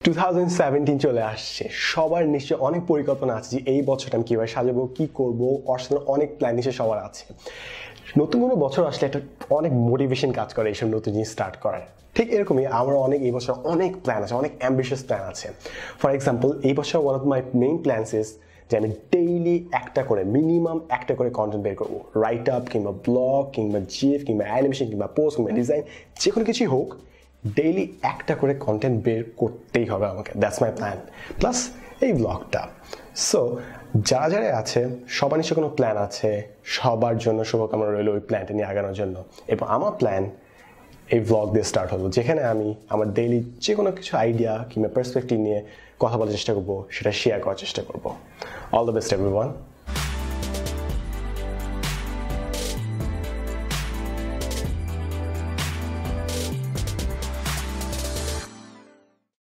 2017 চলে আসছে, সবার নিশ্চয়ই অনেক পরিকল্পনা আছে যে এই বছরটা আমি কিভাবে সাজাবো, কি করব, অর্থের অনেক প্ল্যান নিশ্চয়ই সবার আছে। নতুন কোনো বছর আসলে একটা অনেক মোটিভেশন কাজ করে এইসব নতুন জিনিস স্টার্ট করার। ঠিক এরকমই আমার অনেক এই বছর অনেক প্ল্যান আছে, অনেক অ্যাম্বিশিয়াস প্ল্যান আছে। ফর এক্সাম্পল, এই বছর one of my main plans is যে আমি ডেইলি মিনিমাম একটা করে কন্টেন্ট বের করবো। রাইট আপ কিংবা ব্লগ কিংবা জিএফ কিংবা অ্যানিমেশন কিংবা পোস্ট কিংবা ডিজাইন, যে কোনো কিছুই হোক, ডেইলি একটা করে কন্টেন্ট বের করতেই হবে আমাকে। দ্যাটস মাই প্ল্যান, প্লাস এই ব্লগটা। সো যারা যারা আছে সবার নিশ্চয় কোনো প্ল্যান আছে, সবার জন্য শুভকামনা রইল ওই প্ল্যানটা নিয়ে আগানোর জন্য। এবং আমার প্ল্যান এই ব্লগ দিয়ে স্টার্ট হলো, যেখানে আমি আমার ডেইলি যে কোনো কিছু আইডিয়া কিংবা পার্সপেক্টিভ নিয়ে কথা বলার চেষ্টা করবো, সেটা শেয়ার করার চেষ্টা করবো। All the best everyone.